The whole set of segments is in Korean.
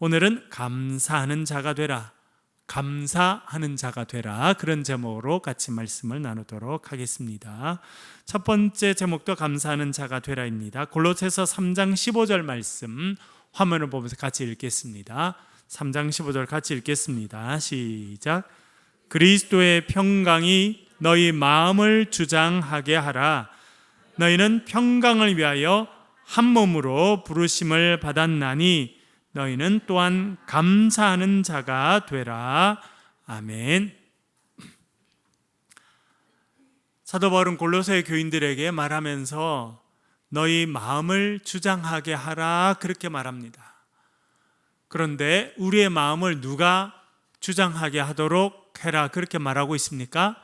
오늘은 감사하는 자가 되라, 감사하는 자가 되라, 그런 제목으로 같이 말씀을 나누도록 하겠습니다. 첫 번째 제목도 감사하는 자가 되라입니다. 골로새서 3장 15절 말씀 화면을 보면서 같이 읽겠습니다. 3장 15절 같이 읽겠습니다. 시작. 그리스도의 평강이 너희 마음을 주장하게 하라. 너희는 평강을 위하여 한 몸으로 부르심을 받았나니 너희는 또한 감사하는 자가 되라. 아멘. 사도 바울은 골로새 교인들에게 말하면서 너희 마음을 주장하게 하라, 그렇게 말합니다. 그런데 우리의 마음을 누가 주장하게 하도록 해라, 그렇게 말하고 있습니까?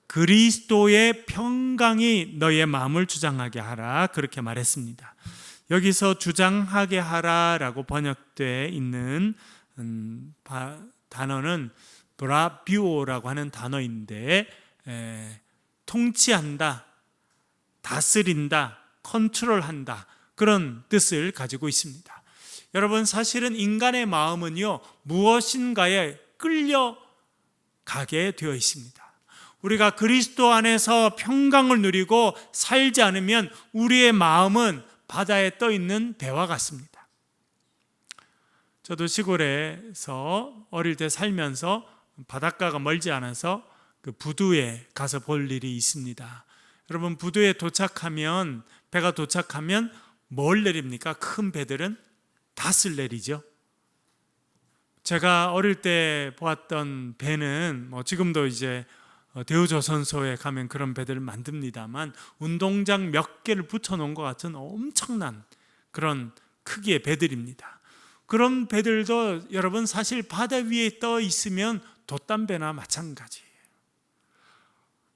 그리스도의 평강이 너희의 마음을 주장하게 하라, 그렇게 말했습니다. 여기서 주장하게 하라라고 번역되어 있는 단어는 브라비오라고 하는 단어인데, 통치한다, 다스린다, 컨트롤한다, 그런 뜻을 가지고 있습니다. 여러분, 사실은 인간의 마음은요, 무엇인가에 끌려가게 되어 있습니다. 우리가 그리스도 안에서 평강을 누리고 살지 않으면 우리의 마음은 바다에 떠 있는 배와 같습니다. 저도 시골에서 어릴 때 살면서 바닷가가 멀지 않아서 그 부두에 가서 볼 일이 있습니다. 여러분, 부두에 도착하면, 배가 도착하면 뭘 내립니까? 큰 배들은 닷을 내리죠. 제가 어릴 때 보았던 배는 지금도 이제 대우조선소에 가면 그런 배들을 만듭니다만, 운동장 몇 개를 붙여놓은 것 같은 엄청난 그런 크기의 배들입니다. 그런 배들도 여러분, 사실 바다 위에 떠 있으면 돛담배나 마찬가지예요.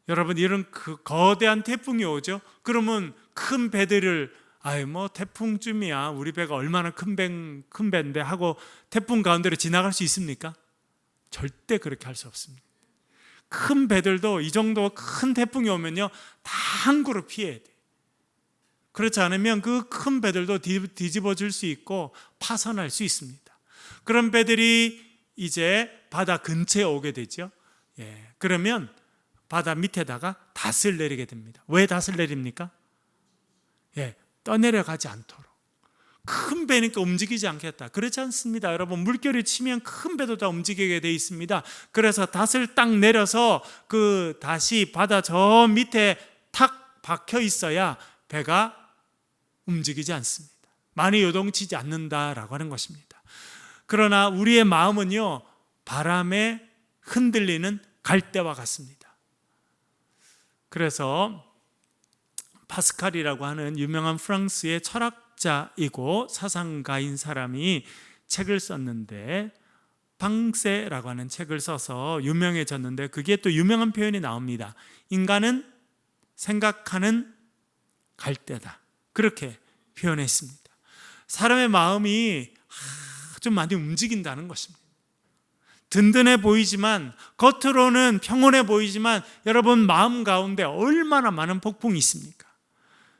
여러분, 이런 그 거대한 태풍이 오죠. 그러면 큰 배들을 태풍쯤이야, 우리 배가 얼마나 큰 배인데 하고 태풍 가운데로 지나갈 수 있습니까? 절대 그렇게 할 수 없습니다. 큰 배들도 이 정도 큰 태풍이 오면요, 다 항구로 피해야 돼. 그렇지 않으면 그 큰 배들도 뒤집어질 수 있고 파손할 수 있습니다. 그런 배들이 이제 바다 근처에 오게 되죠. 그러면 바다 밑에다가 닷을 내리게 됩니다. 왜 닷을 내립니까? 떠내려가지 않도록. 큰 배니까 움직이지 않겠다, 그렇지 않습니다. 여러분, 물결이 치면 큰 배도 다 움직이게 돼 있습니다. 그래서 닷을 딱 내려서 그 닷이 바다 저 밑에 탁 박혀 있어야 배가 움직이지 않습니다. 많이 요동치지 않는다라고 하는 것입니다. 그러나 우리의 마음은요, 바람에 흔들리는 갈대와 같습니다. 그래서 파스칼이라고 하는 유명한 프랑스의 철학자이고 사상가인 사람이 책을 썼는데, 방세라고 하는 책을 써서 유명해졌는데, 그게 또 유명한 표현이 나옵니다. 인간은 생각하는 갈대다, 그렇게 표현했습니다. 사람의 마음이 아주 많이 움직인다는 것입니다. 든든해 보이지만, 겉으로는 평온해 보이지만, 여러분 마음 가운데 얼마나 많은 폭풍이 있습니까?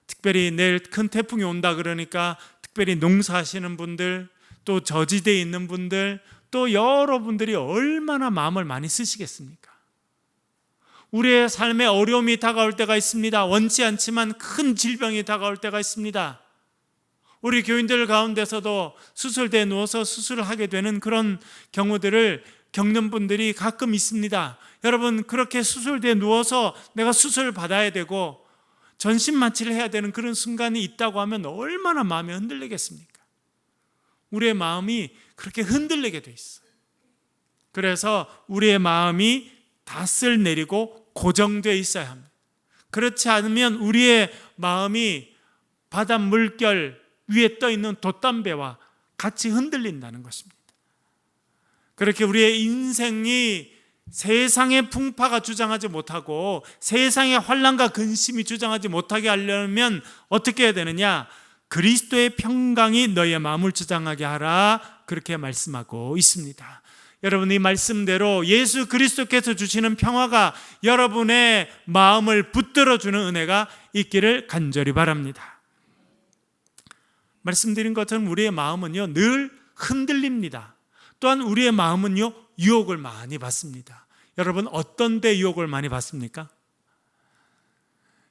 특별히 내일 큰 태풍이 온다 그러니까 특별히 농사하시는 분들, 또 저지대에 있는 분들, 또 여러분들이 얼마나 마음을 많이 쓰시겠습니까? 우리의 삶에 어려움이 다가올 때가 있습니다. 원치 않지만 큰 질병이 다가올 때가 있습니다. 우리 교인들 가운데서도 수술대에 누워서 수술을 하게 되는 그런 경우들을 겪는 분들이 가끔 있습니다. 여러분, 그렇게 수술대에 누워서 내가 수술을 받아야 되고 전신마취를 해야 되는 그런 순간이 있다고 하면 얼마나 마음이 흔들리겠습니까? 우리의 마음이 그렇게 흔들리게 돼 있어요. 그래서 우리의 마음이 닷을 내리고 고정되어 있어야 합니다. 그렇지 않으면 우리의 마음이 바다 물결 위에 떠 있는 돛담배와 같이 흔들린다는 것입니다. 그렇게 우리의 인생이 세상의 풍파가 주장하지 못하고 세상의 환난과 근심이 주장하지 못하게 하려면 어떻게 해야 되느냐? 그리스도의 평강이 너희의 마음을 주장하게 하라, 그렇게 말씀하고 있습니다. 여러분, 이 말씀대로 예수 그리스도께서 주시는 평화가 여러분의 마음을 붙들어주는 은혜가 있기를 간절히 바랍니다. 말씀드린 것처럼 우리의 마음은요, 늘 흔들립니다. 또한 우리의 마음은요, 유혹을 많이 받습니다. 여러분, 어떤 데 유혹을 많이 받습니까?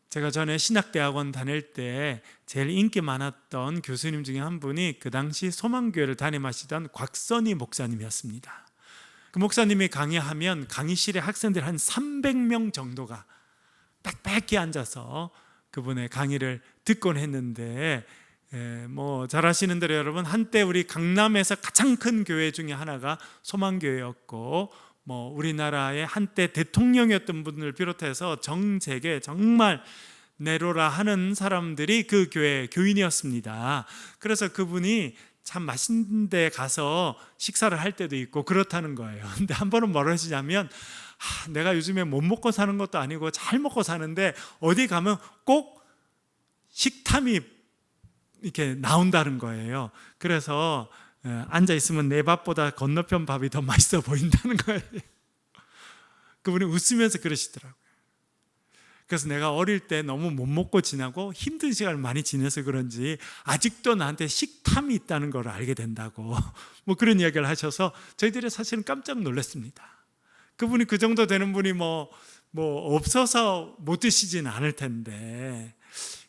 제가 전에 신학대학원 다닐 때 제일 인기 많았던 교수님 중에 한 분이 그 당시 소망교회를 담임하시던 곽선희 목사님이었습니다. 그 목사님이 강의하면 강의실에 학생들 한 300명 정도가 빽빽히 앉아서 그분의 강의를 듣곤 했는데, 뭐 잘 아시는 대로 여러분, 한때 우리 강남에서 가장 큰 교회 중에 하나가 소망교회였고, 뭐 우리나라의 한때 대통령이었던 분을 비롯해서 정재계 정말 내로라 하는 사람들이 그 교회 교인이었습니다. 그래서 그분이 참 맛있는 데 가서 식사를 할 때도 있고 그렇다는 거예요. 근데 한 번은 뭐라 하시냐면, 내가 요즘에 못 먹고 사는 것도 아니고 잘 먹고 사는데 어디 가면 꼭 식탐이 이렇게 나온다는 거예요. 그래서 앉아 있으면 내 밥보다 건너편 밥이 더 맛있어 보인다는 거예요. 그분이 웃으면서 그러시더라고요. 그래서 내가 어릴 때 너무 못 먹고 지나고 힘든 시간을 많이 지내서 그런지 아직도 나한테 식탐이 있다는 걸 알게 된다고 뭐 그런 이야기를 하셔서 저희들이 사실은 깜짝 놀랐습니다. 그분이 그 정도 되는 분이 뭐 없어서 못 드시지는 않을 텐데,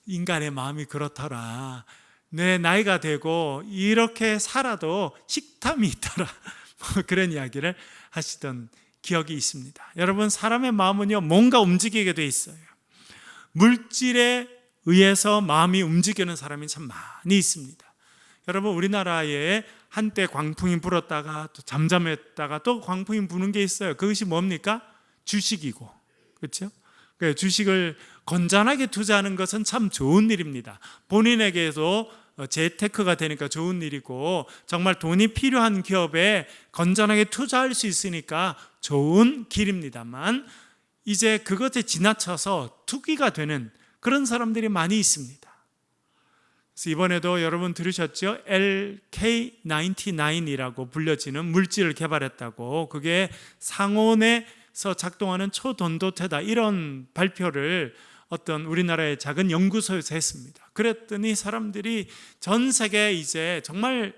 인간의 마음이 그렇더라. 내 나이가 되고 이렇게 살아도 식탐이 있더라. 뭐 그런 이야기를 하시던 기억이 있습니다. 여러분, 사람의 마음은요, 뭔가 움직이게 돼 있어요. 물질에 의해서 마음이 움직이는 사람이 참 많이 있습니다. 여러분, 우리나라에 한때 광풍이 불었다가 또 잠잠했다가 또 광풍이 부는 게 있어요. 그것이 뭡니까? 주식이고, 그렇죠? 주식을 건전하게 투자하는 것은 참 좋은 일입니다. 본인에게도 재테크가 되니까 좋은 일이고, 정말 돈이 필요한 기업에 건전하게 투자할 수 있으니까 좋은 길입니다만, 이제 그것에 지나쳐서 투기가 되는 그런 사람들이 많이 있습니다. 그래서 이번에도 여러분 들으셨죠? LK99이라고 불려지는 물질을 개발했다고. 그게 상온에서 작동하는 초돈도체다, 이런 발표를 어떤 우리나라의 작은 연구소에서 했습니다. 그랬더니 사람들이 전 세계에 이제 정말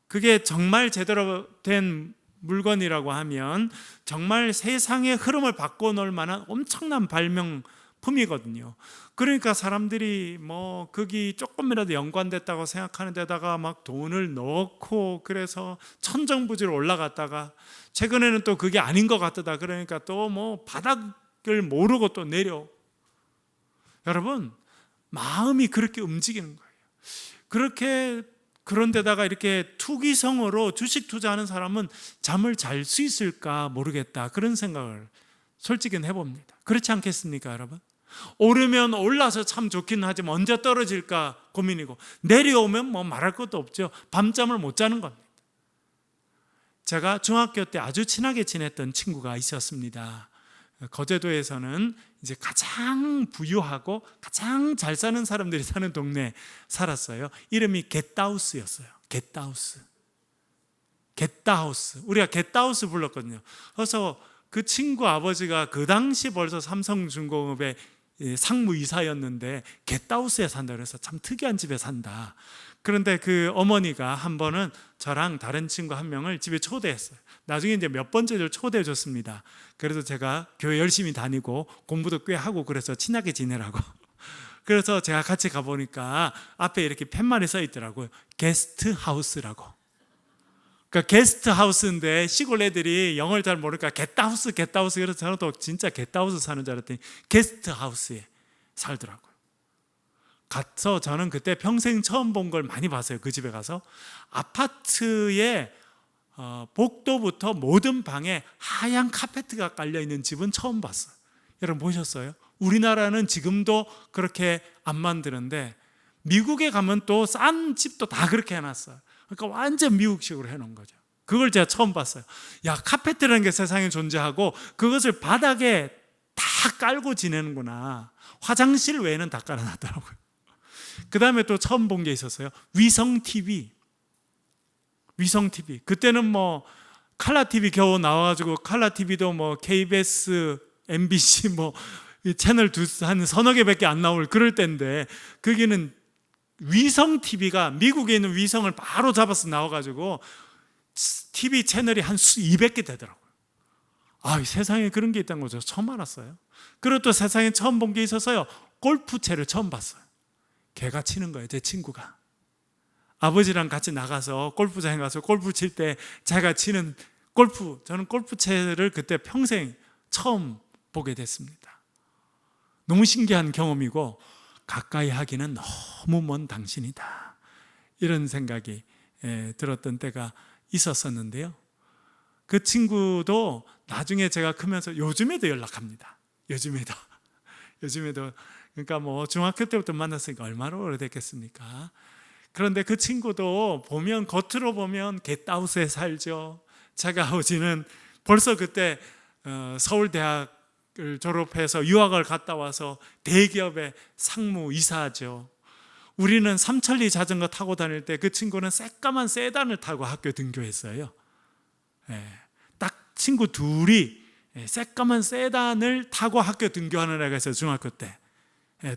그게 정말 제대로 된 물건이라고 하면 정말 세상의 흐름을 바꿔놓을 만한 엄청난 발명품이거든요. 그러니까 사람들이 뭐 거기 조금이라도 연관됐다고 생각하는 데다가 막 돈을 넣고, 그래서 천정부지로 올라갔다가 최근에는 또 그게 아닌 것 같다 그러니까 또 뭐 바닥을 모르고 또 내려. 여러분, 마음이 그렇게 움직이는 거예요. 그렇게, 그런 데다가 이렇게 투기성으로 주식 투자하는 사람은 잠을 잘 수 있을까 모르겠다, 그런 생각을 솔직히 해봅니다. 그렇지 않겠습니까, 여러분? 오르면 올라서 참 좋긴 하지만 언제 떨어질까 고민이고, 내려오면 뭐 말할 것도 없죠. 밤잠을 못 자는 겁니다. 제가 중학교 때 아주 친하게 지냈던 친구가 있었습니다. 거제도에서는 이제 가장 부유하고 가장 잘 사는 사람들이 사는 동네에 살았어요. 이름이 겟다우스였어요. 겟다우스. 우리가 겟다우스 불렀거든요. 그래서 그 친구 아버지가 그 당시 벌써 삼성중공업의 상무이사였는데 겟다우스에 산다 그래서 참 특이한 집에 산다. 그런데 그 어머니가 한 번은 저랑 다른 친구 한 명을 집에 초대했어요. 나중에 이제 몇 번째를 초대해 줬습니다. 그래서 제가 교회 열심히 다니고 공부도 꽤 하고 그래서 친하게 지내라고. 그래서 제가 같이 가보니까 앞에 이렇게 팻말이 써 있더라고요. 게스트하우스라고. 그러니까 게스트하우스인데 시골 애들이 영어를 잘 모르니까 겟다우스. 그래서 저는 또 진짜 겟다우스 사는 줄 알았더니 게스트하우스에 살더라고요. 가서 저는 그때 평생 처음 본 걸 많이 봤어요. 그 집에 가서 아파트에 복도부터 모든 방에 하얀 카페트가 깔려있는 집은 처음 봤어요. 여러분 보셨어요? 우리나라는 지금도 그렇게 안 만드는데 미국에 가면 또 싼 집도 다 그렇게 해놨어요. 그러니까 완전 미국식으로 해놓은 거죠. 그걸 제가 처음 봤어요. 야, 카페트라는 게 세상에 존재하고 그것을 바닥에 다 깔고 지내는구나. 화장실 외에는 다 깔아놨더라고요. 그 다음에 또 처음 본 게 있었어요. 위성 TV. 그때는 뭐 칼라 TV 겨우 나와가지고 칼라 TV도 뭐 KBS, MBC 뭐 채널 한 서너 개밖에 안 나올 그럴 때인데 거기는 위성 TV가 미국에 있는 위성을 바로 잡아서 나와가지고 TV 채널이 한 200개 되더라고요. 세상에 그런 게 있다는 거죠. 처음 알았어요. 그리고 또 세상에 처음 본 게 있어서요, 골프채를 처음 봤어요. 걔가 치는 거예요. 제 친구가 아버지랑 같이 나가서 골프장에 가서 골프 칠 때 제가 치는 저는 골프채를 그때 평생 처음 보게 됐습니다. 너무 신기한 경험이고, 가까이 하기는 너무 먼 당신이다, 이런 생각이 들었던 때가 있었었는데요. 그 친구도 나중에 제가 크면서 요즘에도 연락합니다. 요즘에도 그러니까 뭐 중학교 때부터 만났으니까 얼마나 오래됐겠습니까? 그런데 그 친구도 보면, 겉으로 보면 겟다우스에 살죠. 제가 아버지는 벌써 그때 서울대학을 졸업해서 유학을 갔다 와서 대기업의 상무이사죠. 우리는 삼천리 자전거 타고 다닐 때 그 친구는 새까만 세단을 타고 학교 등교했어요. 딱 친구 둘이 새까만 세단을 타고 학교 등교하는 애가 있어요. 중학교 때.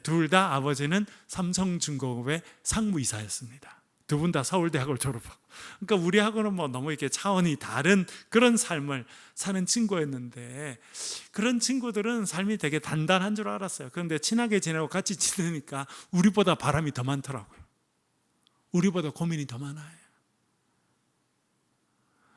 둘 다 아버지는 삼성중공업의 상무이사였습니다. 두 분 다 서울대학을 졸업하고. 그러니까 우리하고는 뭐 너무 이렇게 차원이 다른 그런 삶을 사는 친구였는데, 그런 친구들은 삶이 되게 단단한 줄 알았어요. 그런데 친하게 지내고 같이 지내니까 우리보다 바람이 더 많더라고요. 우리보다 고민이 더 많아요.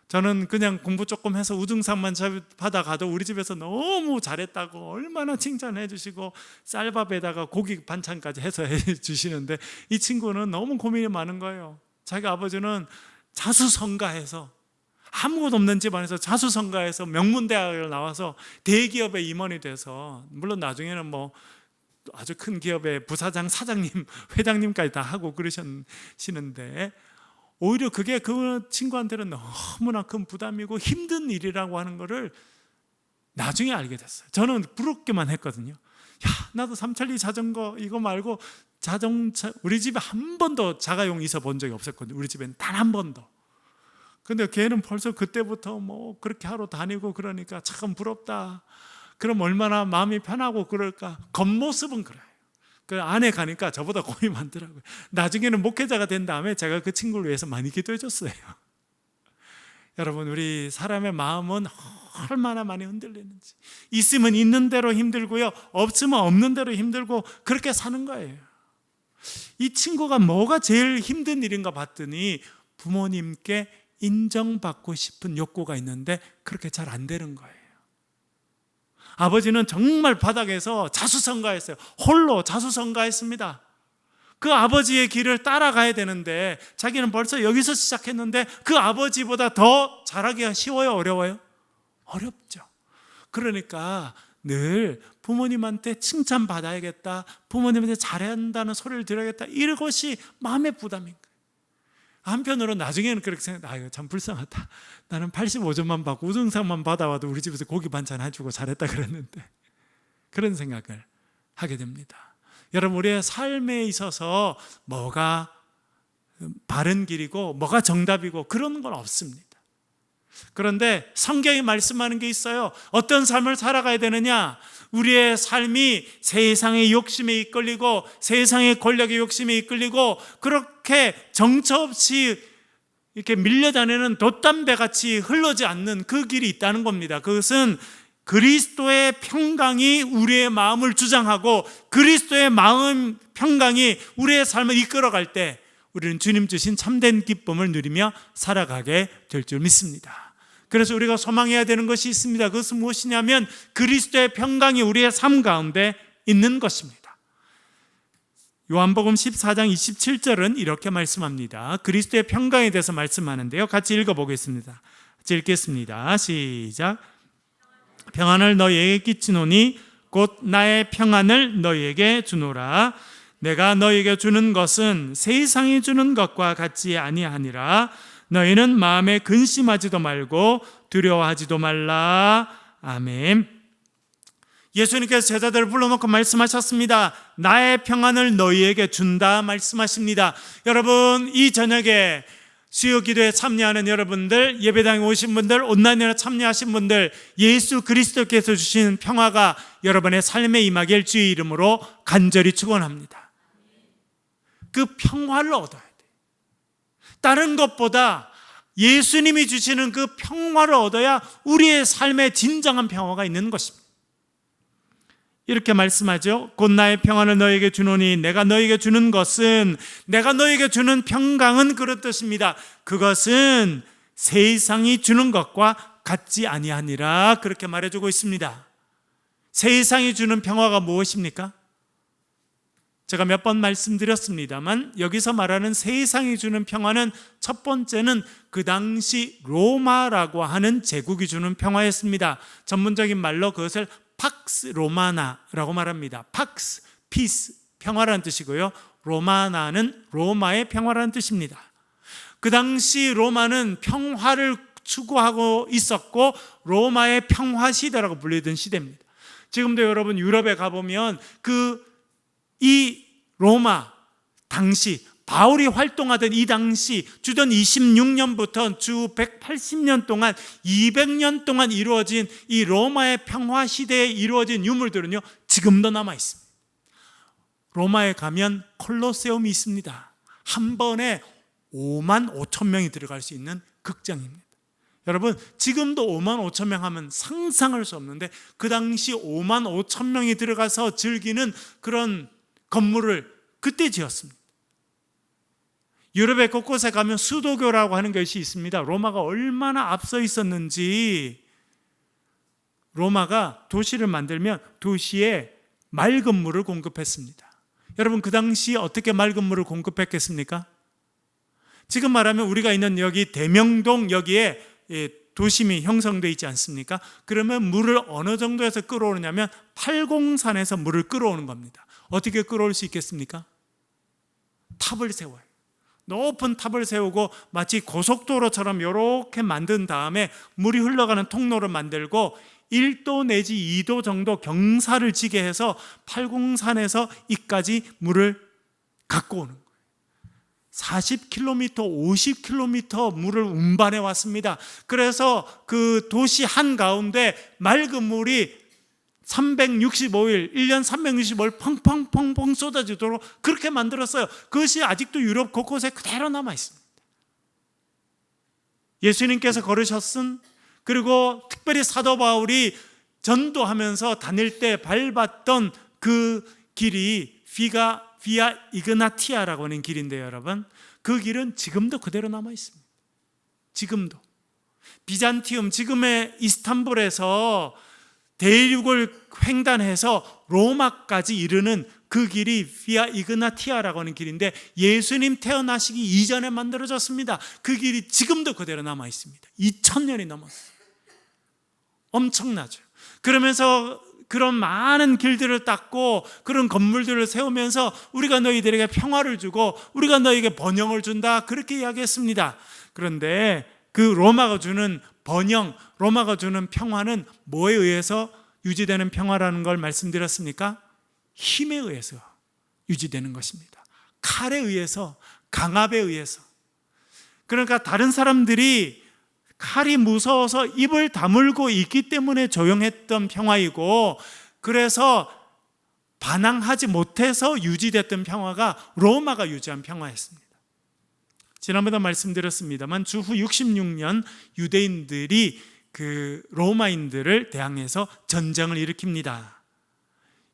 저는 그냥 공부 조금 해서 우등상만 받아가도 우리 집에서 너무 잘했다고 얼마나 칭찬해 주시고, 쌀밥에다가 고기 반찬까지 해서 해 주시는데, 이 친구는 너무 고민이 많은 거예요. 자기 아버지는 자수성가해서, 아무것도 없는 집안에서 자수성가해서 명문대학을 나와서 대기업의 임원이 돼서, 물론 나중에는 뭐 아주 큰 기업의 부사장, 사장님, 회장님까지 다 하고 그러시는데, 오히려 그게 그 친구한테는 너무나 큰 부담이고 힘든 일이라고 하는 거를 나중에 알게 됐어요. 저는 부럽게만 했거든요. 나도 삼천리 자전거 이거 말고 자동차, 우리 집에 한 번도 자가용 있어 본 적이 없었거든요. 우리 집엔 단 한 번도. 근데 걔는 벌써 그때부터 뭐 그렇게 하러 다니고 그러니까 참 부럽다. 그럼 얼마나 마음이 편하고 그럴까. 겉모습은 그래요. 그 안에 가니까 저보다 고민이 많더라고요. 나중에는 목회자가 된 다음에 제가 그 친구를 위해서 많이 기도해 줬어요. 여러분, 우리 사람의 마음은 얼마나 많이 흔들리는지. 있으면 있는 대로 힘들고요, 없으면 없는 대로 힘들고, 그렇게 사는 거예요. 이 친구가 뭐가 제일 힘든 일인가 봤더니 부모님께 인정받고 싶은 욕구가 있는데 그렇게 잘 안 되는 거예요. 아버지는 정말 바닥에서 자수성가했어요. 홀로 자수성가했습니다. 그 아버지의 길을 따라가야 되는데 자기는 벌써 여기서 시작했는데 그 아버지보다 더 잘하기가 쉬워요, 어려워요? 어렵죠. 그러니까 늘 부모님한테 칭찬받아야겠다, 부모님한테 잘한다는 소리를 들어야겠다, 이것이 마음의 부담인 거예요. 한편으로 나중에는 그렇게 생각해, 이거 참 불쌍하다. 나는 85점만 받고 우등상만 받아와도 우리 집에서 고기 반찬 해주고 잘했다 그랬는데, 그런 생각을 하게 됩니다. 여러분, 우리의 삶에 있어서 뭐가 바른 길이고 뭐가 정답이고 그런 건 없습니다. 그런데 성경이 말씀하는 게 있어요. 어떤 삶을 살아가야 되느냐? 우리의 삶이 세상의 욕심에 이끌리고 세상의 권력의 욕심에 이끌리고 그렇게 정처 없이 이렇게 밀려다니는 돛담배같이 흘러지 않는 그 길이 있다는 겁니다. 그것은 그리스도의 평강이 우리의 마음을 주장하고 그리스도의 마음 평강이 우리의 삶을 이끌어갈 때 우리는 주님 주신 참된 기쁨을 누리며 살아가게 될 줄 믿습니다. 그래서 우리가 소망해야 되는 것이 있습니다. 그것은 무엇이냐면 그리스도의 평강이 우리의 삶 가운데 있는 것입니다. 요한복음 14장 27절은 이렇게 말씀합니다. 그리스도의 평강에 대해서 말씀하는데요, 같이 읽어보겠습니다. 같이 읽겠습니다. 시작. 평안을 너희에게 끼치노니 곧 나의 평안을 너희에게 주노라. 내가 너희에게 주는 것은 세상이 주는 것과 같지 아니하니라. 너희는 마음에 근심하지도 말고 두려워하지도 말라. 아멘. 예수님께서 제자들을 불러놓고 말씀하셨습니다. 나의 평안을 너희에게 준다 말씀하십니다. 여러분, 이 저녁에 수요 기도에 참여하는 여러분들, 예배당에 오신 분들, 온라인으로 참여하신 분들, 예수 그리스도께서 주신 평화가 여러분의 삶에 임하길 주의 이름으로 간절히 축원합니다. 그 평화를 얻어야 돼. 다른 것보다 예수님이 주시는 그 평화를 얻어야 우리의 삶에 진정한 평화가 있는 것입니다. 이렇게 말씀하죠. 곧 나의 평안을 너에게 주노니 내가 너에게 주는 것은, 내가 너에게 주는 평강은 그런 뜻입니다. 그것은 세상이 주는 것과 같지 아니하니라, 그렇게 말해주고 있습니다. 세상이 주는 평화가 무엇입니까? 제가 몇 번 말씀드렸습니다만 여기서 말하는 세상이 주는 평화는 첫 번째는 그 당시 로마라고 하는 제국이 주는 평화였습니다. 전문적인 말로 그것을 팍스 로마나라고 말합니다. 팍스, 피스, 평화라는 뜻이고요. 로마나는 로마의 평화라는 뜻입니다. 그 당시 로마는 평화를 추구하고 있었고 로마의 평화 시대라고 불리던 시대입니다. 지금도 여러분 유럽에 가보면 이 로마 당시 바울이 활동하던 이 당시 주전 26년부터 주 180년 동안 200년 동안 이루어진 이 로마의 평화 시대에 이루어진 유물들은요 지금도 남아 있습니다. 로마에 가면 콜로세움이 있습니다. 한 번에 5만 5천 명이 들어갈 수 있는 극장입니다. 여러분 지금도 5만 5천 명 하면 상상할 수 없는데 그 당시 5만 5천 명이 들어가서 즐기는 그런 건물을 그때 지었습니다. 유럽의 곳곳에 가면 수도교라고 하는 것이 있습니다. 로마가 얼마나 앞서 있었는지, 로마가 도시를 만들면 도시에 맑은 물을 공급했습니다. 여러분 그 당시 어떻게 맑은 물을 공급했겠습니까? 지금 말하면 우리가 있는 여기 대명동 여기에 도심이 형성되어 있지 않습니까? 그러면 물을 어느 정도에서 끌어오느냐면 팔공산에서 물을 끌어오는 겁니다. 어떻게 끌어올 수 있겠습니까? 탑을 세워요. 높은 탑을 세우고 마치 고속도로처럼 이렇게 만든 다음에 물이 흘러가는 통로를 만들고 1도 내지 2도 정도 경사를 지게 해서 팔공산에서 이까지 물을 갖고 오는 거예요. 40km, 50km 물을 운반해 왔습니다. 그래서 그 도시 한가운데 맑은 물이 365일, 1년 365일 펑펑펑펑 쏟아지도록 그렇게 만들었어요. 그것이 아직도 유럽 곳곳에 그대로 남아 있습니다. 예수님께서 걸으셨은, 그리고 특별히 사도 바울이 전도하면서 다닐 때 밟았던 그 길이 비아 이그나티아라고 하는 길인데요, 여러분. 그 길은 지금도 그대로 남아 있습니다. 지금도. 비잔티움, 지금의 이스탄불에서 대륙을 횡단해서 로마까지 이르는 그 길이 비아 이그나티아라고 하는 길인데 예수님 태어나시기 이전에 만들어졌습니다. 그 길이 지금도 그대로 남아 있습니다. 2000년이 넘었어요. 엄청나죠. 그러면서 그런 많은 길들을 닦고 그런 건물들을 세우면서 우리가 너희들에게 평화를 주고 우리가 너희에게 번영을 준다, 그렇게 이야기했습니다. 그런데 그 로마가 주는 번영, 로마가 주는 평화는 뭐에 의해서 유지되는 평화라는 걸 말씀드렸습니까? 힘에 의해서 유지되는 것입니다. 칼에 의해서, 강압에 의해서. 그러니까 다른 사람들이 칼이 무서워서 입을 다물고 있기 때문에 조용했던 평화이고, 그래서 반항하지 못해서 유지됐던 평화가 로마가 유지한 평화였습니다. 지난번에 말씀드렸습니다만 주후 66년 유대인들이 그 로마인들을 대항해서 전쟁을 일으킵니다.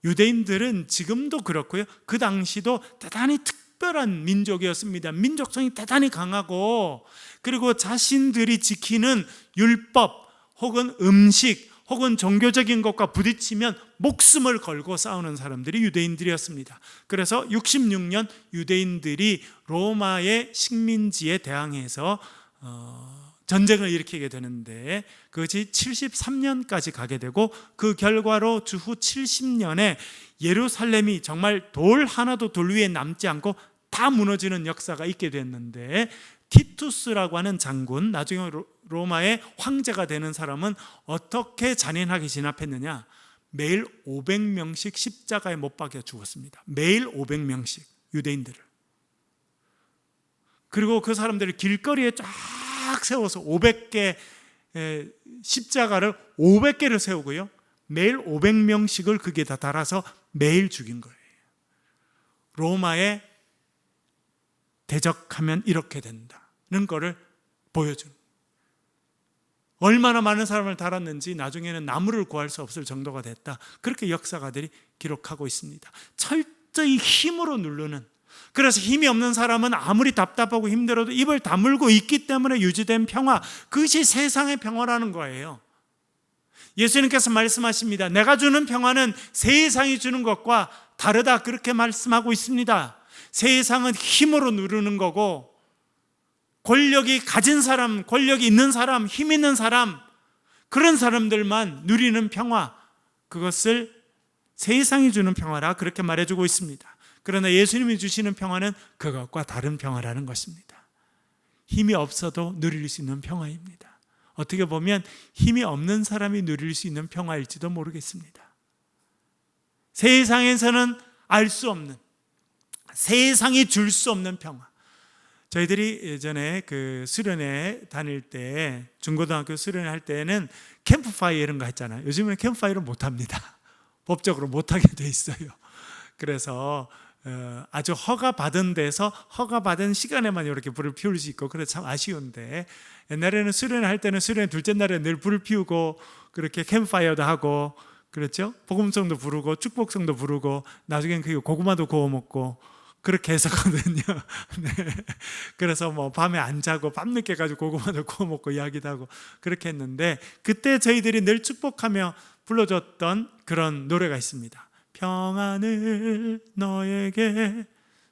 유대인들은 지금도 그렇고요, 그 당시도 대단히 특별한 민족이었습니다. 민족성이 대단히 강하고, 그리고 자신들이 지키는 율법 혹은 음식 혹은 종교적인 것과 부딪히면 목숨을 걸고 싸우는 사람들이 유대인들이었습니다. 그래서 66년 유대인들이 로마의 식민지에 대항해서 전쟁을 일으키게 되는데 그것이 73년까지 가게 되고, 그 결과로 주후 70년에 예루살렘이 정말 돌 하나도 돌 위에 남지 않고 다 무너지는 역사가 있게 됐는데, 티투스라고 하는 장군, 나중에 로마의 황제가 되는 사람은 어떻게 잔인하게 진압했느냐, 매일 500명씩 십자가에 못 박여 죽었습니다. 매일 500명씩 유대인들을. 그리고 그 사람들을 길거리에 쫙 세워서 500개 십자가를 500개를 세우고요, 매일 500명씩을 그게 다 달아서 매일 죽인 거예요. 로마의 대적하면 이렇게 된다는 거를 보여주는, 얼마나 많은 사람을 달았는지 나중에는 나무를 구할 수 없을 정도가 됐다, 그렇게 역사가들이 기록하고 있습니다. 철저히 힘으로 누르는, 그래서 힘이 없는 사람은 아무리 답답하고 힘들어도 입을 다물고 있기 때문에 유지된 평화, 그것이 세상의 평화라는 거예요. 예수님께서 말씀하십니다. 내가 주는 평화는 세상이 주는 것과 다르다, 그렇게 말씀하고 있습니다. 세상은 힘으로 누르는 거고, 권력이 가진 사람, 권력이 있는 사람, 힘 있는 사람, 그런 사람들만 누리는 평화, 그것을 세상이 주는 평화라 그렇게 말해주고 있습니다. 그러나 예수님이 주시는 평화는 그것과 다른 평화라는 것입니다. 힘이 없어도 누릴 수 있는 평화입니다. 어떻게 보면 힘이 없는 사람이 누릴 수 있는 평화일지도 모르겠습니다. 세상에서는 알 수 없는, 세상이 줄 수 없는 평화. 저희들이 예전에 그 수련회 다닐 때, 중고등학교 수련회 할 때는 캠프파이어 이런 거 했잖아요. 요즘은 캠프파이어를 못 합니다. 법적으로 못 하게 돼 있어요. 그래서 아주 허가받은 데서 허가받은 시간에만 이렇게 불을 피울 수 있고, 그래서 참 아쉬운데, 옛날에는 수련회 할 때는 수련회 둘째 날에 늘 불을 피우고 그렇게 캠프파이어도 하고 그렇죠? 복음성도 부르고 축복성도 부르고 나중엔 그 고구마도 구워 먹고 그렇게 했었거든요. 네. 그래서 뭐 밤에 안 자고 밤늦게 가지고 고구마도 구워 먹고 이야기도 하고 그렇게 했는데, 그때 저희들이 늘 축복하며 불러줬던 그런 노래가 있습니다. 평안을 너에게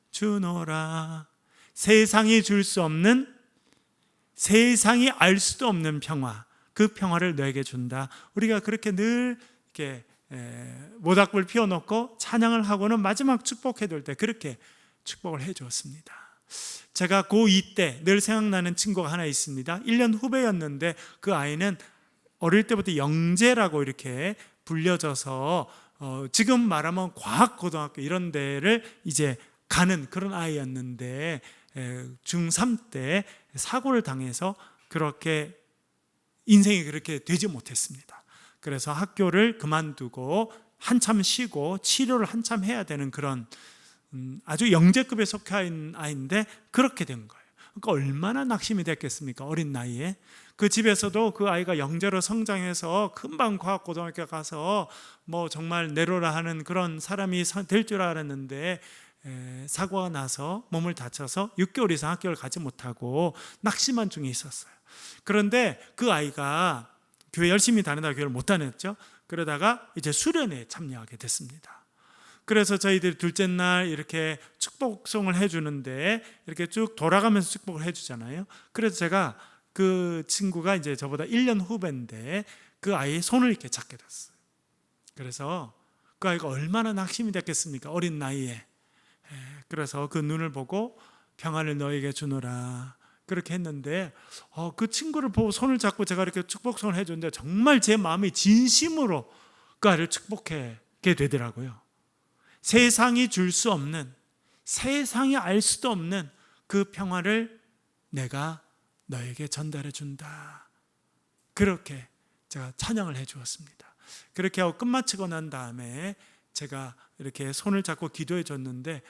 주노라. 세상이 줄 수 없는, 세상이 알 수도 없는 평화, 그 평화를 너에게 준다. 우리가 그렇게 늘 이렇게 모닥불 피워놓고 찬양을 하고는 마지막 축복해둘 때 그렇게 축복을 해주었습니다. 제가 고2 때 늘 생각나는 친구가 하나 있습니다. 1년 후배였는데 그 아이는 어릴 때부터 영재라고 이렇게 불려져서 지금 말하면 과학고등학교 이런 데를 이제 가는 그런 아이였는데, 중3 때 사고를 당해서 그렇게 인생이 그렇게 되지 못했습니다. 그래서 학교를 그만두고 한참 쉬고 치료를 한참 해야 되는 그런 아주 영재급에 속해 있는 아이인데 그렇게 된 거예요. 그러니까 얼마나 낙심이 됐겠습니까? 어린 나이에. 그 집에서도 그 아이가 영재로 성장해서 금방 과학고등학교 가서 뭐 정말 내로라 하는 그런 사람이 될 줄 알았는데, 사고가 나서 몸을 다쳐서 6개월 이상 학교를 가지 못하고 낙심한 중에 있었어요. 그런데 그 아이가 교회 열심히 다니다가 교회를 못 다녔죠. 그러다가 이제 수련회에 참여하게 됐습니다. 그래서 저희들이 둘째 날 이렇게 축복송을 해주는데 이렇게 쭉 돌아가면서 축복을 해주잖아요. 그래서 제가 그 친구가 이제 저보다 1년 후배인데 그 아이의 손을 이렇게 잡게 됐어요. 그래서 그 아이가 얼마나 낙심이 됐겠습니까? 어린 나이에. 그래서 그 눈을 보고 평안을 너에게 주노라 그렇게 했는데, 그 친구를 보고 손을 잡고 제가 이렇게 축복송을 해줬는데 정말 제 마음이 진심으로 그 아이를 축복하게 되더라고요. 세상이 줄 수 없는, 세상이 알 수도 없는 그 평화를 내가 너에게 전달해 준다. 그렇게 제가 찬양을 해 주었습니다. 그렇게 하고 끝마치고 난 다음에 제가 이렇게 손을 잡고 기도해 줬는데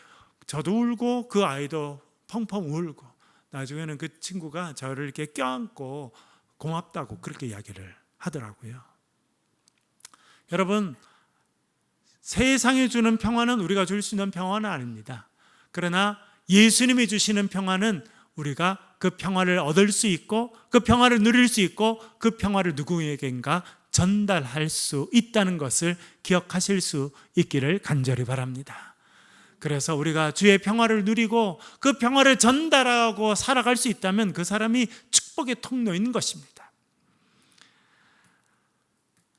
저도 울고 그 아이도 펑펑 울고, 나중에는 그 친구가 저를 이렇게 껴안고 고맙다고 그렇게 이야기를 하더라고요. 여러분, 세상이 주는 평화는 우리가 줄 수 있는 평화는 아닙니다. 그러나 예수님이 주시는 평화는 우리가 그 평화를 얻을 수 있고 그 평화를 누릴 수 있고 그 평화를 누구에겐가 전달할 수 있다는 것을 기억하실 수 있기를 간절히 바랍니다. 그래서 우리가 주의 평화를 누리고 그 평화를 전달하고 살아갈 수 있다면 그 사람이 축복의 통로인 것입니다.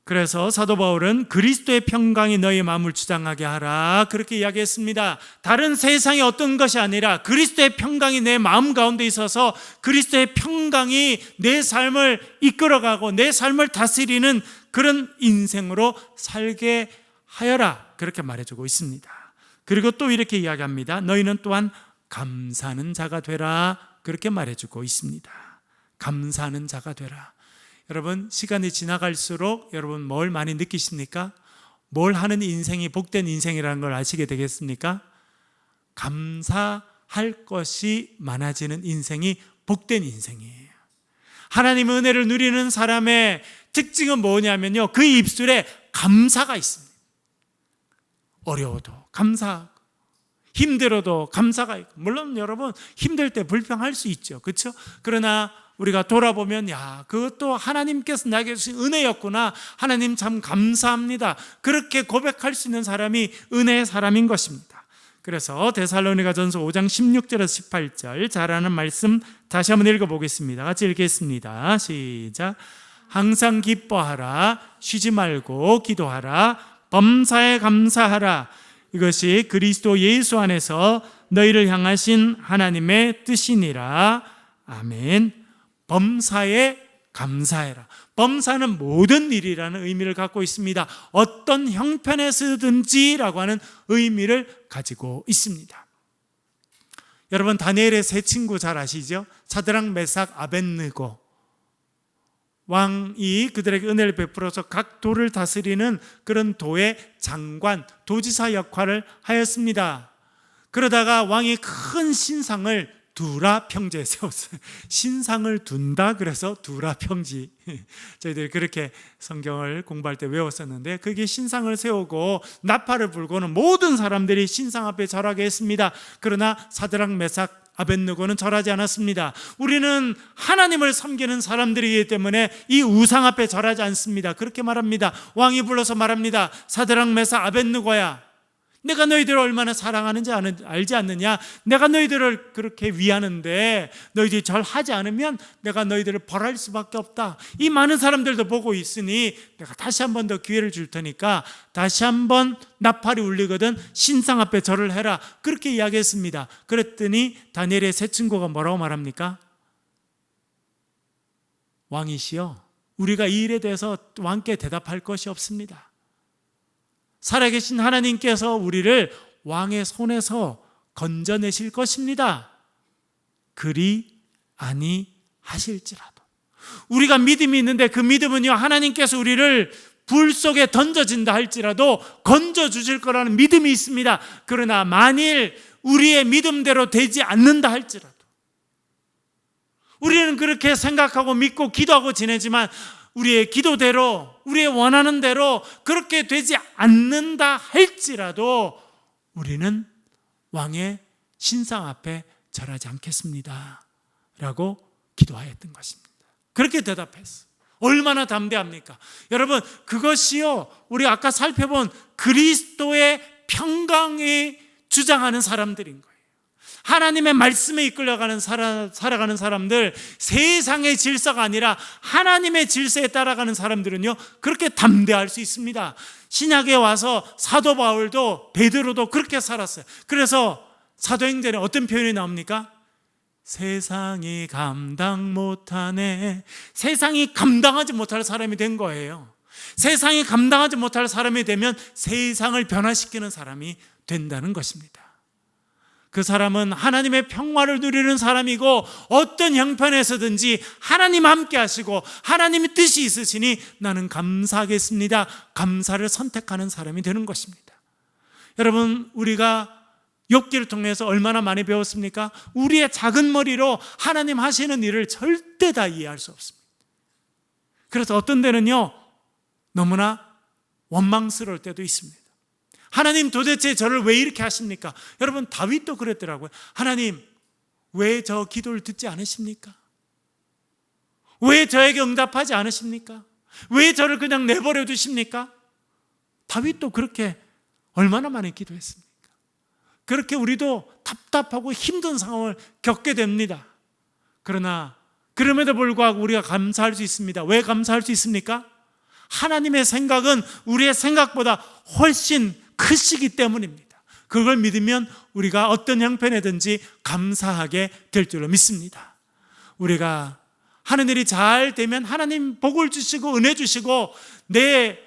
그래서 사도 바울은 그리스도의 평강이 너희 마음을 주장하게 하라 그렇게 이야기했습니다. 다른 세상의 어떤 것이 아니라 그리스도의 평강이 내 마음 가운데 있어서 그리스도의 평강이 내 삶을 이끌어가고 내 삶을 다스리는 그런 인생으로 살게 하여라 그렇게 말해주고 있습니다. 그리고 또 이렇게 이야기합니다. 너희는 또한 감사하는 자가 되라 그렇게 말해주고 있습니다. 감사하는 자가 되라. 여러분, 시간이 지나갈수록 여러분 뭘 많이 느끼십니까? 뭘 하는 인생이 복된 인생이라는 걸 아시게 되겠습니까? 감사하는 할 것이 많아지는 인생이 복된 인생이에요. 하나님의 은혜를 누리는 사람의 특징은 뭐냐면요, 그 입술에 감사가 있습니다. 어려워도 감사하고 힘들어도 감사가 있고, 물론 여러분 힘들 때 불평할 수 있죠, 그렇죠? 그러나 우리가 돌아보면 그것도 하나님께서 나에게 주신 은혜였구나, 하나님 참 감사합니다, 그렇게 고백할 수 있는 사람이 은혜의 사람인 것입니다. 그래서 데살로니가전서 5장 16절에서 18절 잘하는 말씀 다시 한번 읽어보겠습니다. 같이 읽겠습니다. 시작. 항상 기뻐하라, 쉬지 말고 기도하라, 범사에 감사하라. 이것이 그리스도 예수 안에서 너희를 향하신 하나님의 뜻이니라. 아멘. 범사에 감사해라. 범사는 모든 일이라는 의미를 갖고 있습니다. 어떤 형편에서든지라고 하는 의미를 가지고 있습니다. 여러분, 다니엘의 세 친구 잘 아시죠? 사드락, 메삭, 아벳느고. 왕이 그들에게 은혜를 베풀어서 각 도를 다스리는 그런 도의 장관, 도지사 역할을 하였습니다. 그러다가 왕이 큰 신상을 두라 평지에 세웠어요. 신상을 둔다, 그래서 두라 평지. 저희들이 그렇게 성경을 공부할 때 외웠었는데, 그게 신상을 세우고 나팔을 불고는 모든 사람들이 신상 앞에 절하게 했습니다. 그러나 사드락, 메삭, 아벳느고는 절하지 않았습니다. 우리는 하나님을 섬기는 사람들이기 때문에 이 우상 앞에 절하지 않습니다. 그렇게 말합니다. 왕이 불러서 말합니다. 사드락, 메삭, 아벳느고야, 내가 너희들을 얼마나 사랑하는지 알지 않느냐? 내가 너희들을 그렇게 위하는데 너희들이 절하지 않으면 내가 너희들을 벌할 수밖에 없다. 이 많은 사람들도 보고 있으니 내가 다시 한 번 더 기회를 줄 테니까 다시 한 번 나팔이 울리거든 신상 앞에 절을 해라. 그렇게 이야기했습니다. 그랬더니 다니엘의 세 친구가 뭐라고 말합니까? 왕이시여, 우리가 이 일에 대해서 왕께 대답할 것이 없습니다. 살아계신 하나님께서 우리를 왕의 손에서 건져내실 것입니다. 그리 아니하실지라도. 우리가 믿음이 있는데 그 믿음은요, 하나님께서 우리를 불 속에 던져진다 할지라도 건져주실 거라는 믿음이 있습니다. 그러나 만일 우리의 믿음대로 되지 않는다 할지라도, 우리는 그렇게 생각하고 믿고 기도하고 지내지만 우리의 기도대로, 우리의 원하는 대로 그렇게 되지 않는다 할지라도 우리는 왕의 신상 앞에 절하지 않겠습니다 라고 기도하였던 것입니다. 그렇게 대답했어요. 얼마나 담대합니까? 여러분, 그것이요, 우리 아까 살펴본 그리스도의 평강에 주장하는 사람들인 거예요. 하나님의 말씀에 이끌려가는 살아가는 사람들, 세상의 질서가 아니라 하나님의 질서에 따라가는 사람들은요, 그렇게 담대할 수 있습니다. 신약에 와서 사도 바울도 베드로도 그렇게 살았어요. 그래서 사도행전에 어떤 표현이 나옵니까? 세상이 감당 못하네. 세상이 감당하지 못할 사람이 된 거예요. 세상이 감당하지 못할 사람이 되면 세상을 변화시키는 사람이 된다는 것입니다. 그 사람은 하나님의 평화를 누리는 사람이고 어떤 형편에서든지 하나님 함께 하시고 하나님의 뜻이 있으시니 나는 감사하겠습니다. 감사를 선택하는 사람이 되는 것입니다. 여러분, 우리가 욥기를 통해서 얼마나 많이 배웠습니까? 우리의 작은 머리로 하나님 하시는 일을 절대 다 이해할 수 없습니다. 그래서 어떤 데는요, 너무나 원망스러울 때도 있습니다. 하나님, 도대체 저를 왜 이렇게 하십니까? 여러분, 다윗도 그랬더라고요. 하나님, 왜 저 기도를 듣지 않으십니까? 왜 저에게 응답하지 않으십니까? 왜 저를 그냥 내버려 두십니까? 다윗도 그렇게 얼마나 많이 기도했습니까? 그렇게 우리도 답답하고 힘든 상황을 겪게 됩니다. 그러나 그럼에도 불구하고 우리가 감사할 수 있습니다. 왜 감사할 수 있습니까? 하나님의 생각은 우리의 생각보다 훨씬 크시기 때문입니다. 그걸 믿으면 우리가 어떤 형편이든지 감사하게 될 줄로 믿습니다. 우리가 하는 일이 잘 되면 하나님 복을 주시고 은혜 주시고 내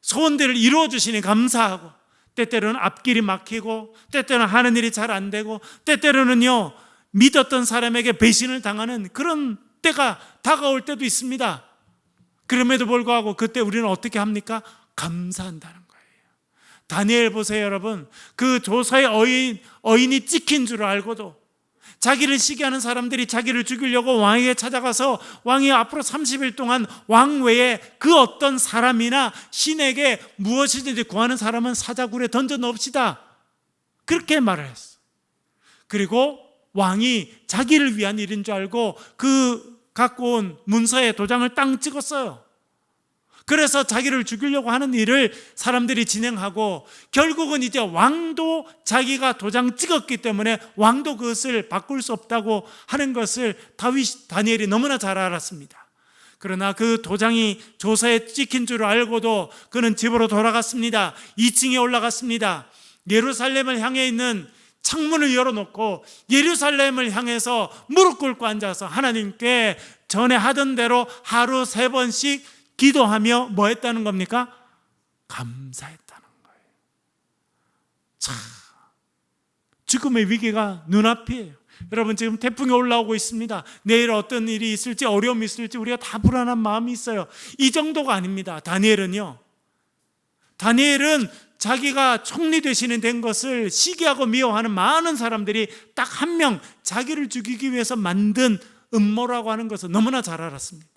소원들을 이루어 주시니 감사하고, 때때로는 앞길이 막히고 때때로는 하는 일이 잘 안 되고 때때로는요, 믿었던 사람에게 배신을 당하는 그런 때가 다가올 때도 있습니다. 그럼에도 불구하고 그때 우리는 어떻게 합니까? 감사한다는 거예요. 다니엘 보세요, 여러분. 그 조사의 어인이 찍힌 줄 알고도 자기를 시기하는 사람들이 자기를 죽이려고 왕에게 찾아가서 왕이 앞으로 30일 동안 왕 외에 그 어떤 사람이나 신에게 무엇이든지 구하는 사람은 사자굴에 던져 넣읍시다, 그렇게 말을 했어. 그리고 왕이 자기를 위한 일인 줄 알고 그 갖고 온 문서에 도장을 땅 찍었어요. 그래서 자기를 죽이려고 하는 일을 사람들이 진행하고, 결국은 이제 왕도 자기가 도장 찍었기 때문에 왕도 그것을 바꿀 수 없다고 하는 것을 다니엘이 너무나 잘 알았습니다. 그러나 그 도장이 조서에 찍힌 줄 알고도 그는 집으로 돌아갔습니다. 2층에 올라갔습니다. 예루살렘을 향해 있는 창문을 열어놓고 예루살렘을 향해서 무릎 꿇고 앉아서 하나님께 전에 하던 대로 하루 3번씩 기도하며 뭐 했다는 겁니까? 감사했다는 거예요. 참, 죽음의 위기가 눈앞이에요. 여러분, 지금 태풍이 올라오고 있습니다. 내일 어떤 일이 있을지, 어려움이 있을지 우리가 다 불안한 마음이 있어요. 이 정도가 아닙니다. 다니엘은 자기가 총리 되시는 된 것을 시기하고 미워하는 많은 사람들이 딱 한 명, 자기를 죽이기 위해서 만든 음모라고 하는 것을 너무나 잘 알았습니다.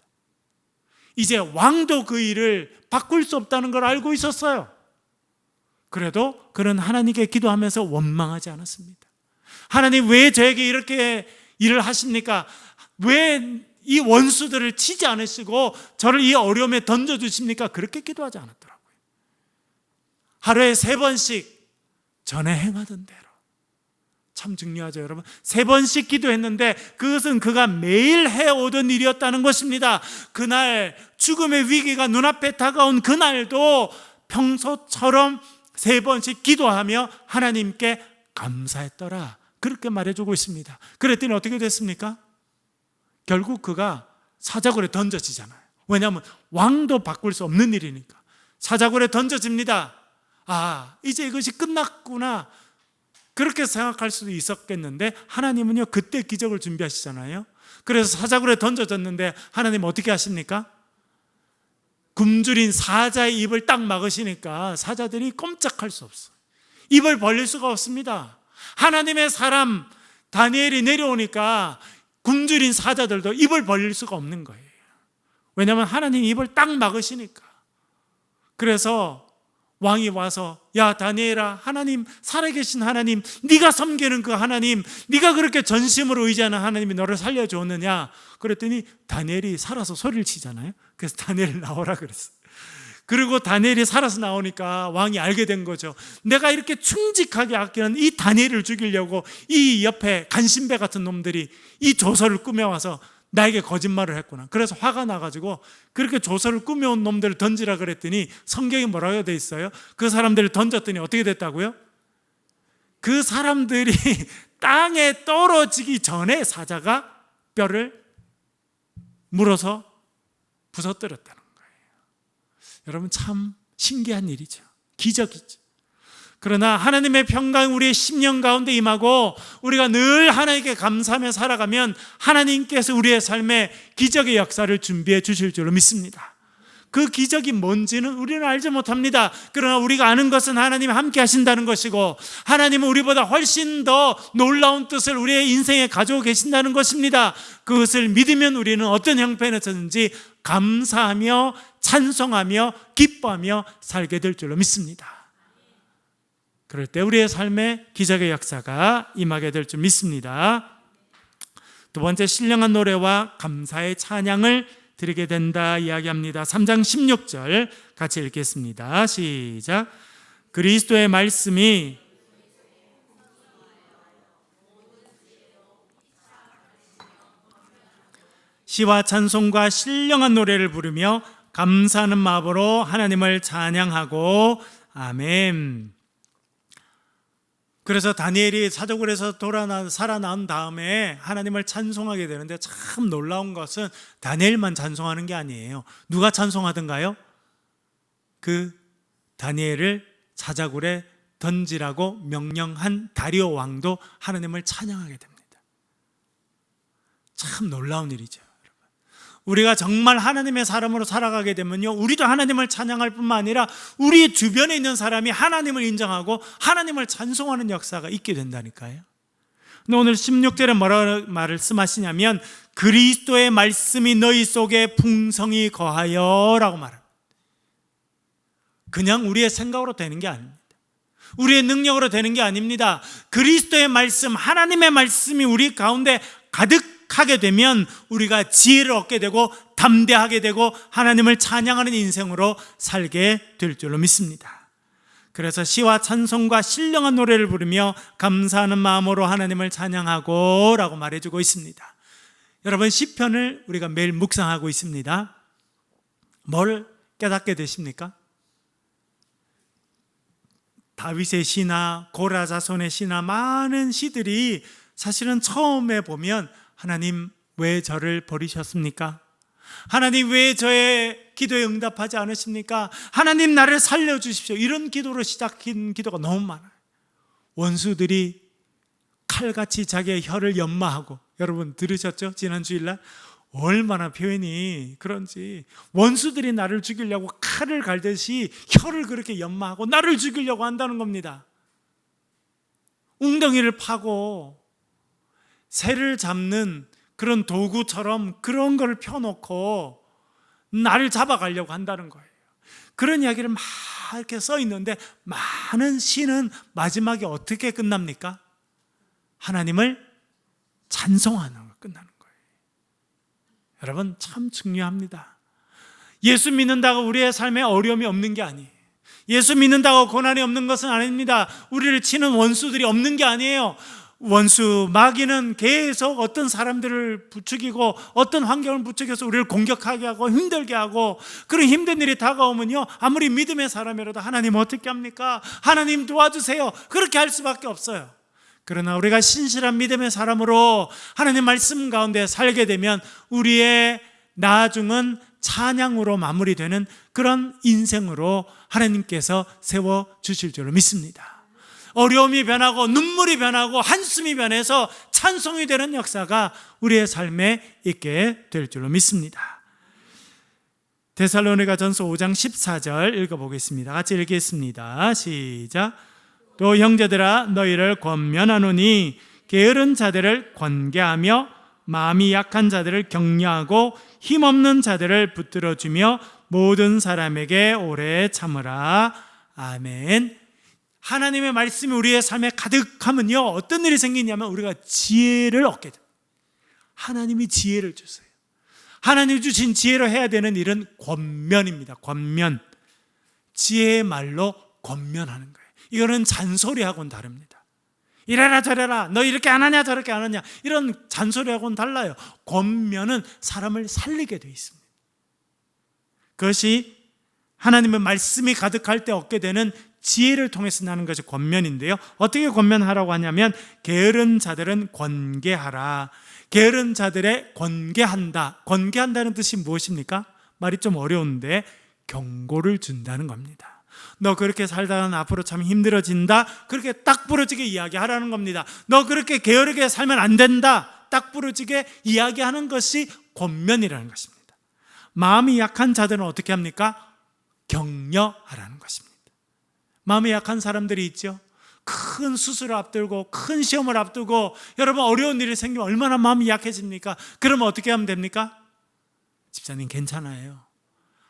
이제 왕도 그 일을 바꿀 수 없다는 걸 알고 있었어요. 그래도 그는 하나님께 기도하면서 원망하지 않았습니다. 하나님, 왜 저에게 이렇게 일을 하십니까? 왜 이 원수들을 치지 않으시고 저를 이 어려움에 던져주십니까? 그렇게 기도하지 않았더라고요. 하루에 3번씩 전에 행하던 대로. 참 중요하죠, 여러분. 3번씩 기도했는데 그것은 그가 매일 해오던 일이었다는 것입니다. 그날 죽음의 위기가 눈앞에 다가온 그날도 평소처럼 3번씩 기도하며 하나님께 감사했더라, 그렇게 말해주고 있습니다. 그랬더니 어떻게 됐습니까? 결국 그가 사자굴에 던져지잖아요. 왜냐하면 왕도 바꿀 수 없는 일이니까. 사자굴에 던져집니다. 아, 이제 이것이 끝났구나, 그렇게 생각할 수도 있었겠는데 하나님은요, 그때 기적을 준비하시잖아요. 그래서 사자굴에 던져졌는데 하나님 어떻게 하십니까? 굶주린 사자의 입을 딱 막으시니까 사자들이 꼼짝할 수 없어요. 입을 벌릴 수가 없습니다. 하나님의 사람 다니엘이 내려오니까 굶주린 사자들도 입을 벌릴 수가 없는 거예요. 왜냐하면 하나님이 입을 딱 막으시니까. 그래서 왕이 와서, 야 다니엘아, 하나님, 살아계신 하나님, 네가 섬기는 그 하나님, 네가 그렇게 전심으로 의지하는 하나님이 너를 살려주었느냐? 그랬더니 다니엘이 살아서 소리를 치잖아요. 그래서 다니엘 나오라 그랬어요. 그리고 다니엘이 살아서 나오니까 왕이 알게 된 거죠. 내가 이렇게 충직하게 아끼는 이 다니엘을 죽이려고 이 옆에 간신배 같은 놈들이 이 조서를 꾸며와서 나에게 거짓말을 했구나. 그래서 화가 나가지고 그렇게 조서를 꾸며온 놈들을 던지라 그랬더니 성경에 뭐라고 돼 있어요? 그 사람들을 던졌더니 어떻게 됐다고요? 그 사람들이 땅에 떨어지기 전에 사자가 뼈를 물어서 부서뜨렸다는 거예요. 여러분, 참 신기한 일이죠. 기적이죠. 그러나 하나님의 평강이 우리의 심령 가운데 임하고 우리가 늘 하나님께 감사하며 살아가면 하나님께서 우리의 삶에 기적의 역사를 준비해 주실 줄로 믿습니다. 그 기적이 뭔지는 우리는 알지 못합니다. 그러나 우리가 아는 것은 하나님이 함께 하신다는 것이고, 하나님은 우리보다 훨씬 더 놀라운 뜻을 우리의 인생에 가지고 계신다는 것입니다. 그것을 믿으면 우리는 어떤 형편에서든지 감사하며 찬송하며 기뻐하며 살게 될 줄로 믿습니다. 그럴 때 우리의 삶에 기적의 역사가 임하게 될 줄 믿습니다. 두 번째, 신령한 노래와 감사의 찬양을 드리게 된다 이야기합니다. 3장 16절 같이 읽겠습니다. 시작. 그리스도의 말씀이 시와 찬송과 신령한 노래를 부르며 감사하는 마음으로 하나님을 찬양하고 아멘. 그래서 다니엘이 사자굴에서 살아난 다음에 하나님을 찬송하게 되는데, 참 놀라운 것은 다니엘만 찬송하는 게 아니에요. 누가 찬송하던가요? 그 다니엘을 사자굴에 던지라고 명령한 다리오 왕도 하나님을 찬양하게 됩니다. 참 놀라운 일이죠. 우리가 정말 하나님의 사람으로 살아가게 되면요, 우리도 하나님을 찬양할 뿐만 아니라 우리 주변에 있는 사람이 하나님을 인정하고 하나님을 찬송하는 역사가 있게 된다니까요. 근데 오늘 16절에 뭐라 말씀하시냐면 그리스도의 말씀이 너희 속에 풍성히 거하여 라고 말합니다. 그냥 우리의 생각으로 되는 게 아닙니다. 우리의 능력으로 되는 게 아닙니다. 그리스도의 말씀, 하나님의 말씀이 우리 가운데 가득하게 되면 우리가 지혜를 얻게 되고 담대하게 되고 하나님을 찬양하는 인생으로 살게 될 줄로 믿습니다. 그래서 시와 찬송과 신령한 노래를 부르며 감사하는 마음으로 하나님을 찬양하고 라고 말해주고 있습니다. 여러분, 시편을 우리가 매일 묵상하고 있습니다. 뭘 깨닫게 되십니까? 다윗의 시나 고라자손의 시나 많은 시들이 사실은 처음에 보면 하나님 왜 저를 버리셨습니까? 하나님 왜 저의 기도에 응답하지 않으십니까? 하나님 나를 살려주십시오. 이런 기도로 시작한 기도가 너무 많아요. 원수들이 칼같이 자기의 혀를 연마하고, 여러분 들으셨죠? 지난 주일날 얼마나 표현이 그런지, 원수들이 나를 죽이려고 칼을 갈듯이 혀를 그렇게 연마하고 나를 죽이려고 한다는 겁니다. 웅덩이를 파고 새를 잡는 그런 도구처럼 그런 걸 펴놓고 나를 잡아가려고 한다는 거예요. 그런 이야기를 막 이렇게 써 있는데 많은 시는 마지막에 어떻게 끝납니까? 하나님을 찬송하는 걸 끝나는 거예요. 여러분, 참 중요합니다. 예수 믿는다고 우리의 삶에 어려움이 없는 게 아니에요. 예수 믿는다고 고난이 없는 것은 아닙니다. 우리를 치는 원수들이 없는 게 아니에요. 원수 마귀는 계속 어떤 사람들을 부추기고 어떤 환경을 부추겨서 우리를 공격하게 하고 힘들게 하고, 그런 힘든 일이 다가오면요, 아무리 믿음의 사람이라도 하나님 어떻게 합니까? 하나님 도와주세요. 그렇게 할 수밖에 없어요. 그러나 우리가 신실한 믿음의 사람으로 하나님 말씀 가운데 살게 되면 우리의 나중은 찬양으로 마무리되는 그런 인생으로 하나님께서 세워주실 줄로 믿습니다. 어려움이 변하고 눈물이 변하고 한숨이 변해서 찬송이 되는 역사가 우리의 삶에 있게 될 줄로 믿습니다. 데살로니가전서 5장 14절 읽어보겠습니다. 같이 읽겠습니다. 시작. 또 형제들아, 너희를 권면하노니 게으른 자들을 권계하며 마음이 약한 자들을 격려하고 힘없는 자들을 붙들어주며 모든 사람에게 오래 참으라. 아멘. 하나님의 말씀이 우리의 삶에 가득하면요, 어떤 일이 생기냐면 우리가 지혜를 얻게 됩니다. 하나님이 지혜를 주세요. 하나님이 주신 지혜로 해야 되는 일은 권면입니다. 권면. 지혜의 말로 권면하는 거예요. 이거는 잔소리하고는 다릅니다. 이래라 저래라, 너 이렇게 안 하냐 저렇게 안 하냐, 이런 잔소리하고는 달라요. 권면은 사람을 살리게 되어 있습니다. 그것이 하나님의 말씀이 가득할 때 얻게 되는 지혜를 통해서 나는 것이 권면인데요, 어떻게 권면하라고 하냐면 게으른 자들은 권계하라. 게으른 자들의 권계한다. 권계한다는 뜻이 무엇입니까? 말이 좀 어려운데 경고를 준다는 겁니다. 너 그렇게 살다가는 앞으로 참 힘들어진다. 그렇게 딱 부러지게 이야기하라는 겁니다. 너 그렇게 게으르게 살면 안 된다. 딱 부러지게 이야기하는 것이 권면이라는 것입니다. 마음이 약한 자들은 어떻게 합니까? 격려하라는 것입니다. 마음이 약한 사람들이 있죠. 큰 수술을 앞두고 큰 시험을 앞두고 여러분 어려운 일이 생기면 얼마나 마음이 약해집니까? 그러면 어떻게 하면 됩니까? 집사님 괜찮아요.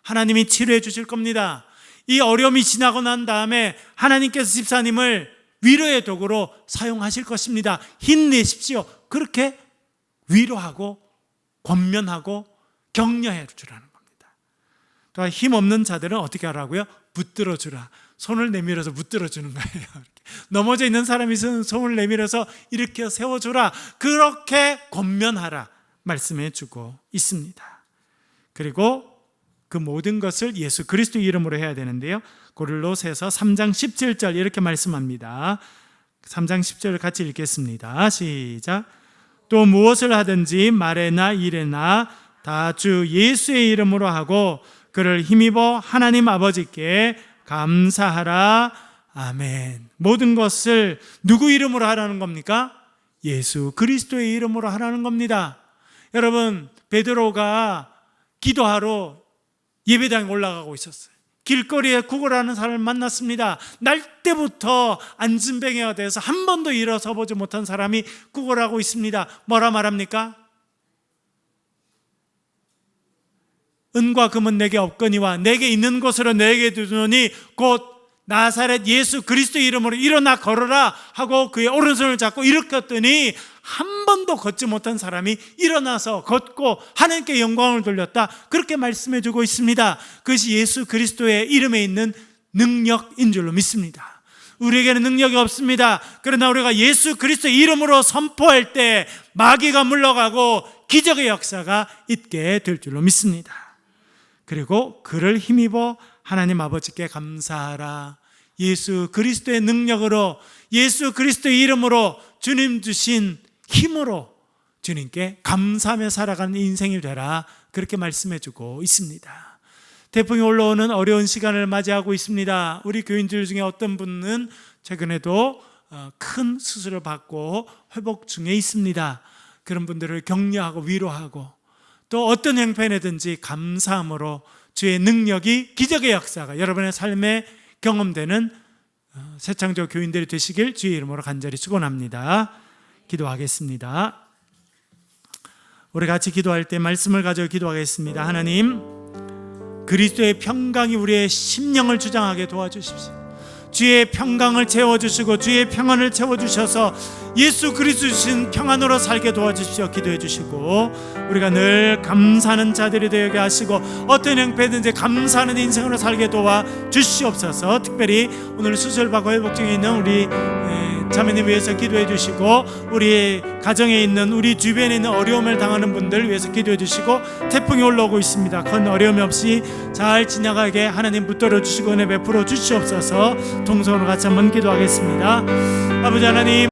하나님이 치료해 주실 겁니다. 이 어려움이 지나고 난 다음에 하나님께서 집사님을 위로의 도구로 사용하실 것입니다. 힘내십시오. 그렇게 위로하고 권면하고 격려해 주라는 겁니다. 또 힘없는 자들은 어떻게 하라고요? 붙들어 주라. 손을 내밀어서 붙들어 주는 거예요. 이렇게. 넘어져 있는 사람이 있으면 손을 내밀어서 일으켜 세워주라. 그렇게 권면하라 말씀해 주고 있습니다. 그리고 그 모든 것을 예수 그리스도 이름으로 해야 되는데요, 고린도서에서 3장 17절 이렇게 말씀합니다. 3장 10절을 같이 읽겠습니다. 시작. 또 무엇을 하든지 말에나 일에나 다 주 예수의 이름으로 하고 그를 힘입어 하나님 아버지께 감사하라. 아멘. 모든 것을 누구 이름으로 하라는 겁니까? 예수 그리스도의 이름으로 하라는 겁니다. 여러분, 베드로가 기도하러 예배당에 올라가고 있었어요. 길거리에 구걸하는 사람을 만났습니다. 날 때부터 안진뱅이가 돼서 한 번도 일어서 보지 못한 사람이 구걸하고 있습니다. 뭐라 말합니까? 은과 금은 내게 없거니와 내게 있는 것으로 내게 두노니 곧 나사렛 예수 그리스도의 이름으로 일어나 걸어라 하고 그의 오른손을 잡고 일으켰더니 한 번도 걷지 못한 사람이 일어나서 걷고 하나님께 영광을 돌렸다. 그렇게 말씀해 주고 있습니다. 그것이 예수 그리스도의 이름에 있는 능력인 줄로 믿습니다. 우리에게는 능력이 없습니다. 그러나 우리가 예수 그리스도의 이름으로 선포할 때 마귀가 물러가고 기적의 역사가 있게 될 줄로 믿습니다. 그리고 그를 힘입어 하나님 아버지께 감사하라. 예수 그리스도의 능력으로, 예수 그리스도의 이름으로, 주님 주신 힘으로 주님께 감사하며 살아가는 인생이 되라. 그렇게 말씀해주고 있습니다. 태풍이 올라오는 어려운 시간을 맞이하고 있습니다. 우리 교인들 중에 어떤 분은 최근에도 큰 수술을 받고 회복 중에 있습니다. 그런 분들을 격려하고 위로하고 또 어떤 형편이든지 감사함으로 주의 능력이, 기적의 역사가 여러분의 삶에 경험되는 새창조 교인들이 되시길 주의 이름으로 간절히 축원합니다. 기도하겠습니다. 우리 같이 기도할 때 말씀을 가지고 기도하겠습니다. 하나님, 그리스도의 평강이 우리의 심령을 주장하게 도와주십시오. 주의 평강을 채워주시고 주의 평안을 채워주셔서 예수 그리스도 주신 평안으로 살게 도와주십시오. 기도해 주시고 우리가 늘 감사하는 자들이 되게 하시고 어떤 형편든지 감사하는 인생으로 살게 도와주시옵소서. 특별히 오늘 수술받고 회복 중에 있는 우리 자매님 위해서 기도해 주시고 우리 가정에 있는, 우리 주변에 있는 어려움을 당하는 분들 위해서 기도해 주시고 태풍이 올라오고 있습니다. 큰 어려움 없이 잘 지나가게 하나님 붙들어 주시고 은혜 베풀어 주시옵소서. 동성으로 같이 한번 기도하겠습니다. 아버지 하나님,